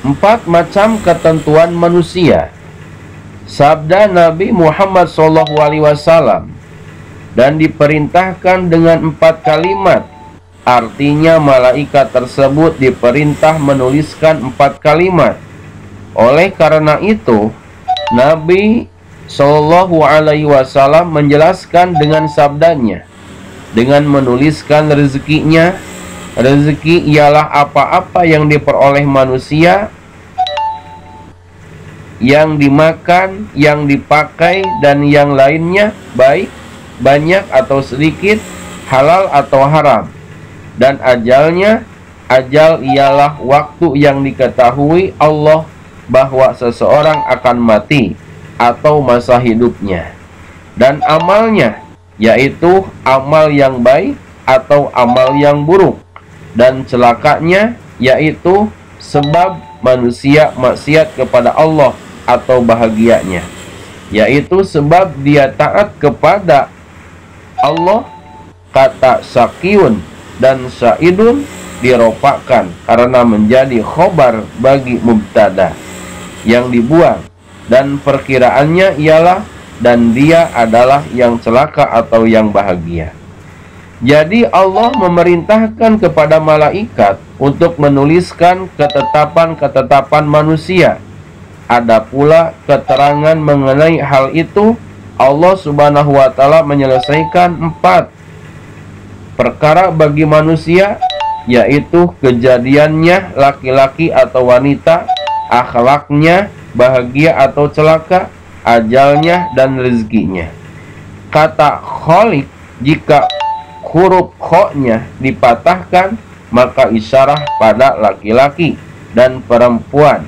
Empat macam ketentuan manusia. Sabda Nabi Muhammad SAW, dan diperintahkan dengan 4 kalimat. Artinya malaikat tersebut diperintah menuliskan 4 kalimat. Oleh karena itu, Nabi SAW menjelaskan dengan sabdanya, dengan menuliskan rezekinya. Rezeki ialah apa-apa yang diperoleh manusia, yang dimakan, yang dipakai, dan yang lainnya, baik banyak atau sedikit, halal atau haram. Dan ajalnya, ajal ialah waktu yang diketahui Allah bahwa seseorang akan mati atau masa hidupnya. Dan amalnya, yaitu amal yang baik atau amal yang buruk. Dan celakanya, yaitu sebab manusia maksiat kepada Allah atau bahagianya, yaitu sebab dia taat kepada Allah. Kata syaqiyun dan sa'idun diropakan karena menjadi khobar bagi mubtada yang dibuang, dan perkiraannya ialah dan dia adalah yang celaka atau yang bahagia. Jadi Allah memerintahkan kepada malaikat untuk menuliskan ketetapan-ketetapan manusia. Ada pula keterangan mengenai hal itu. Allah Subhanahu wa Ta'ala menyelesaikan 4 perkara bagi manusia, yaitu kejadiannya laki-laki atau wanita, akhlaknya bahagia atau celaka, ajalnya dan rezekinya. Kata kholik, jika huruf kho-nya dipatahkan, maka isyarah pada laki-laki dan perempuan.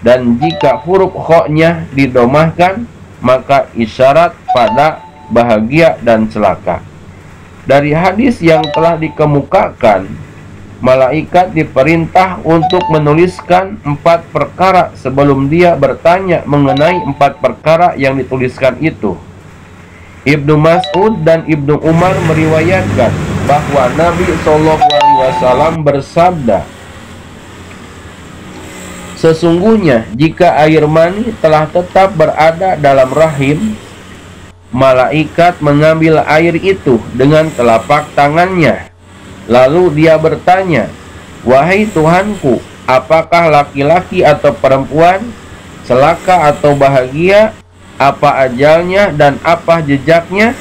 Dan jika huruf kho-nya didomahkan, maka isyarat pada bahagia dan celaka. Dari hadis yang telah dikemukakan, malaikat diperintah untuk menuliskan 4 perkara sebelum dia bertanya mengenai 4 perkara yang dituliskan itu. Ibnu Mas'ud dan Ibnu Umar meriwayatkan bahwa Nabi SAW bersabda, sesungguhnya jika air mani telah tetap berada dalam rahim, malaikat mengambil air itu dengan telapak tangannya. Lalu dia bertanya, wahai Tuhanku, apakah laki-laki atau perempuan, celaka atau bahagia, apa ajalnya dan apa jejaknya,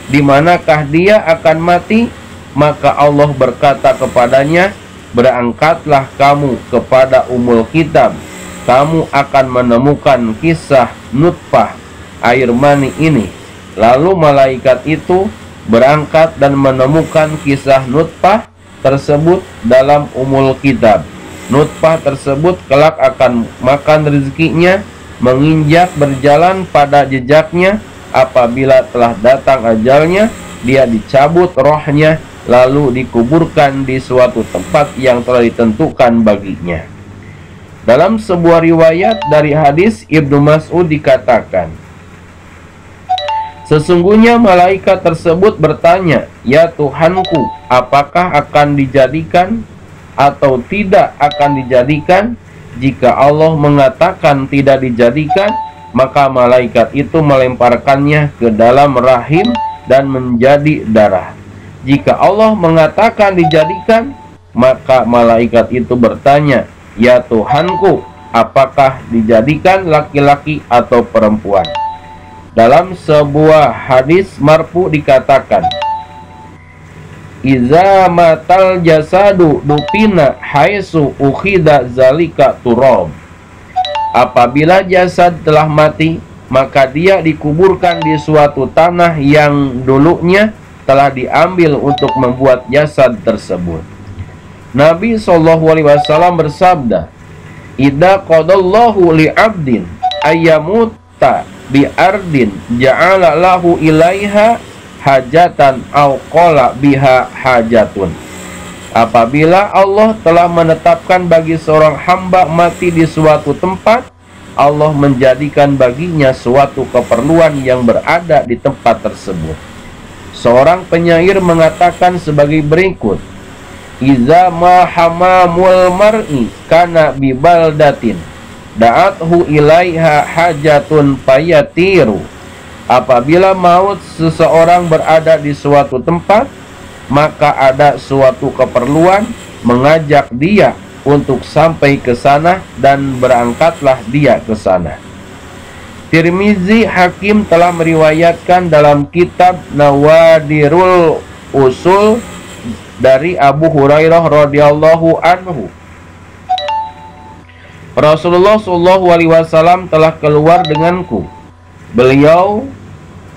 di manakah dia akan mati? Maka Allah berkata kepadanya, berangkatlah kamu kepada Ummul Kitab, kamu akan menemukan kisah nutfah air mani ini. Lalu malaikat itu berangkat dan menemukan kisah nutfah tersebut dalam Ummul Kitab. Nutfah tersebut kelak akan makan rezekinya, menginjak berjalan pada jejaknya. Apabila telah datang ajalnya, dia dicabut rohnya, lalu dikuburkan di suatu tempat yang telah ditentukan baginya. Dalam sebuah riwayat dari hadis Ibnu Mas'ud dikatakan, sesungguhnya malaikat tersebut bertanya, ya Tuhanku, apakah akan dijadikan atau tidak akan dijadikan? Jika Allah mengatakan tidak dijadikan, maka malaikat itu melemparkannya ke dalam rahim dan menjadi darah. Jika Allah mengatakan dijadikan, maka malaikat itu bertanya, ya Tuhanku, apakah dijadikan laki-laki atau perempuan? Dalam sebuah hadis marfu dikatakan, iza matal jasadu dupina haitsu ukhida zalika turab. Apabila jasad telah mati, maka dia dikuburkan di suatu tanah yang dulunya telah diambil untuk membuat jasad tersebut. Nabi SAW bersabda, idza qadallahu li 'abdin ayyamutta bi ardin ja'ala lahu ilaiha hajatan au qala biha hajatun. Apabila Allah telah menetapkan bagi seorang hamba mati di suatu tempat, Allah menjadikan baginya suatu keperluan yang berada di tempat tersebut. Seorang penyair mengatakan sebagai berikut, "Iza ma hamamul mar'i kana bibaldatin da'athu ilaiha hajatun fayatiru." Apabila maut seseorang berada di suatu tempat, maka ada suatu keperluan mengajak dia untuk sampai ke sana, dan berangkatlah dia ke sana. Tirmizi, Hakim telah meriwayatkan dalam kitab Nawadirul Usul dari Abu Hurairah radhiyallahu anhu, Rasulullah Shallallahu alaihi wasallam telah keluar denganku. Beliau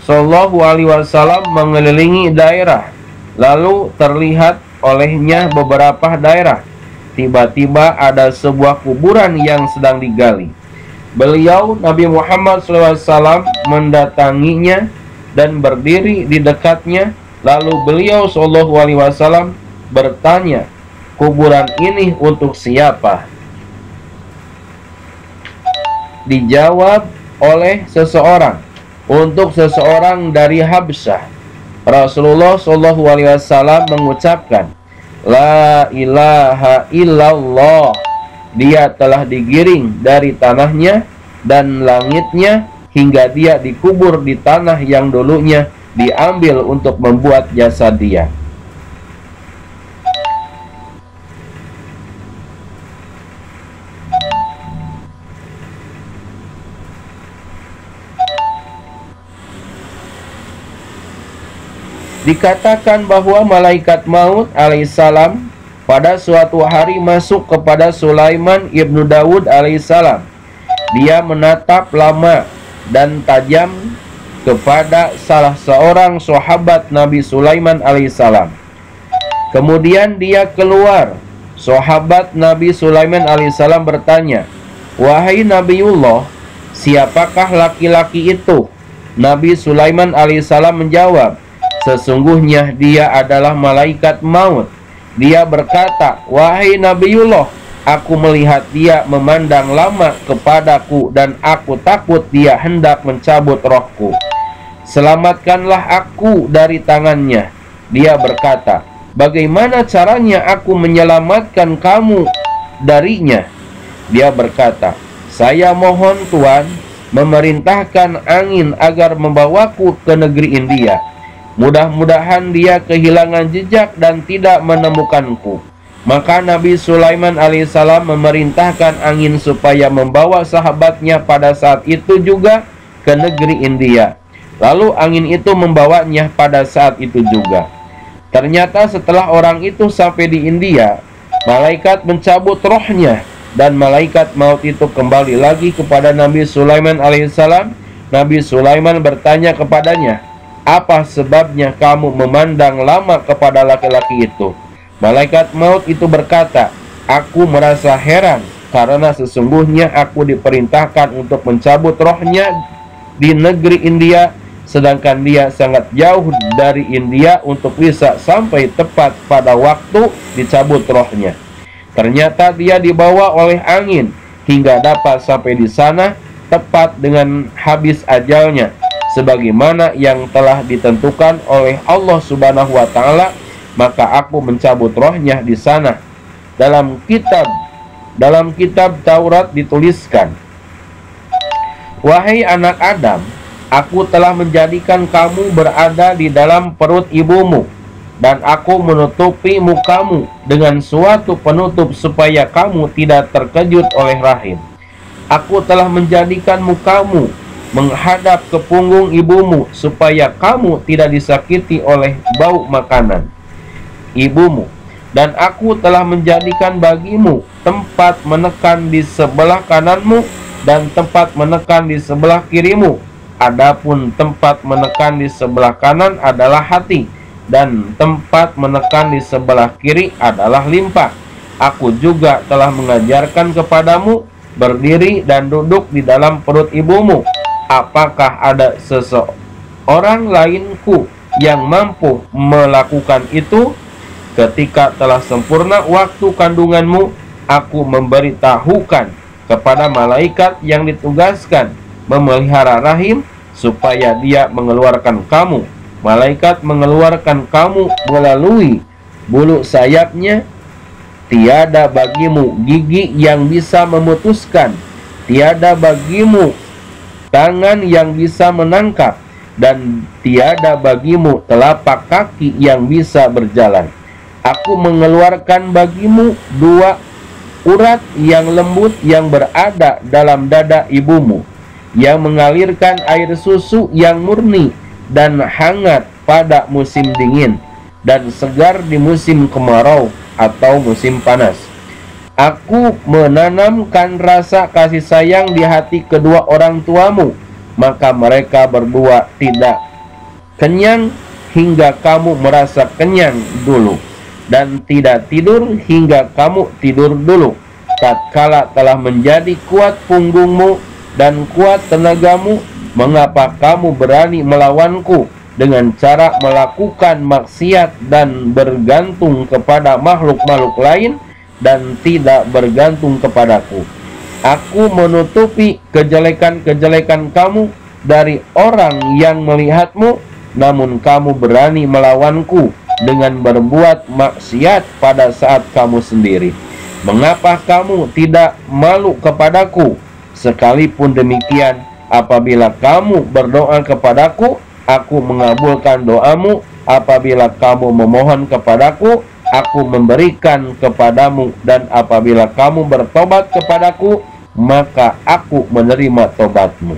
Shallallahu alaihi wasallam mengelilingi daerah, lalu terlihat olehnya beberapa daerah. Tiba-tiba ada sebuah kuburan yang sedang digali. Beliau Nabi Muhammad SAW mendatanginya dan berdiri di dekatnya. Lalu beliau SAW bertanya, "Kuburan ini untuk siapa?" Dijawab oleh seseorang, "Untuk seseorang dari Habsyah." Rasulullah SAW mengucapkan, "La ilaha illallah." Dia telah digiring dari tanahnya dan langitnya hingga dia dikubur di tanah yang dulunya diambil untuk membuat jasad dia. Dikatakan bahwa malaikat maut alaihissalam pada suatu hari masuk kepada Sulaiman ibnu Dawud alaihissalam. Dia menatap lama dan tajam kepada salah seorang sahabat Nabi Sulaiman alaihissalam. Kemudian dia keluar. Sahabat Nabi Sulaiman alaihissalam bertanya, "Wahai Nabiullah, siapakah laki-laki itu?" Nabi Sulaiman alaihissalam menjawab, "Sesungguhnya dia adalah malaikat maut." Dia berkata, "Wahai Nabiullah, aku melihat dia memandang lama kepadaku dan aku takut dia hendak mencabut rohku. Selamatkanlah aku dari tangannya." Dia berkata, "Bagaimana caranya aku menyelamatkan kamu darinya?" Dia berkata, "Saya mohon Tuhan memerintahkan angin agar membawaku ke negeri India. Mudah-mudahan dia kehilangan jejak dan tidak menemukanku." Maka Nabi Sulaiman alaihissalam memerintahkan angin supaya membawa sahabatnya pada saat itu juga ke negeri India. Lalu angin itu membawanya pada saat itu juga. Ternyata setelah orang itu sampai di India, malaikat mencabut rohnya dan malaikat maut itu kembali lagi kepada Nabi Sulaiman alaihissalam. Nabi Sulaiman bertanya kepadanya, "Apa sebabnya kamu memandang lama kepada laki-laki itu?" Malaikat maut itu berkata, "Aku merasa heran karena sesungguhnya aku diperintahkan untuk mencabut rohnya di negeri India, sedangkan dia sangat jauh dari India untuk bisa sampai tepat pada waktu dicabut rohnya. Ternyata dia dibawa oleh angin hingga dapat sampai di sana tepat dengan habis ajalnya, sebagaimana yang telah ditentukan oleh Allah Subhanahu wa Ta'ala. Maka aku mencabut rohnya di sana." Dalam kitab Taurat dituliskan, "Wahai anak Adam, aku telah menjadikan kamu berada di dalam perut ibumu, dan aku menutupi mukamu dengan suatu penutup supaya kamu tidak terkejut oleh rahim. Aku telah menjadikan mukamu menghadap ke punggung ibumu supaya kamu tidak disakiti oleh bau makanan ibumu. Dan aku telah menjadikan bagimu tempat menekan di sebelah kananmu dan tempat menekan di sebelah kirimu. Adapun tempat menekan di sebelah kanan adalah hati, dan tempat menekan di sebelah kiri adalah limpa. Aku juga telah mengajarkan kepadamu berdiri dan duduk di dalam perut ibumu. Apakah ada seseorang lainku yang mampu melakukan itu? Ketika telah sempurna waktu kandunganmu, aku memberitahukan kepada malaikat yang ditugaskan memelihara rahim, supaya dia mengeluarkan kamu. Malaikat mengeluarkan kamu melalui bulu sayapnya. Tiada bagimu gigi yang bisa memutuskan, tiada bagimu tangan yang bisa menangkap, dan tiada bagimu telapak kaki yang bisa berjalan. Aku mengeluarkan bagimu dua urat yang lembut yang berada dalam dada ibumu, yang mengalirkan air susu yang murni dan hangat pada musim dingin, dan segar di musim kemarau atau musim panas. Aku menanamkan rasa kasih sayang di hati kedua orang tuamu, maka mereka berdua tidak kenyang hingga kamu merasa kenyang dulu, dan tidak tidur hingga kamu tidur dulu. Tatkala telah menjadi kuat punggungmu dan kuat tenagamu, mengapa kamu berani melawanku dengan cara melakukan maksiat dan bergantung kepada makhluk-makhluk lain dan tidak bergantung kepadaku? Aku menutupi kejelekan-kejelekan kamu dari orang yang melihatmu, namun kamu berani melawanku dengan berbuat maksiat pada saat kamu sendiri. Mengapa kamu tidak malu kepadaku? Sekalipun demikian, apabila kamu berdoa kepadaku, aku mengabulkan doamu. Apabila kamu memohon kepadaku, aku memberikan kepadamu. Dan apabila kamu bertobat kepadaku, maka aku menerima tobatmu.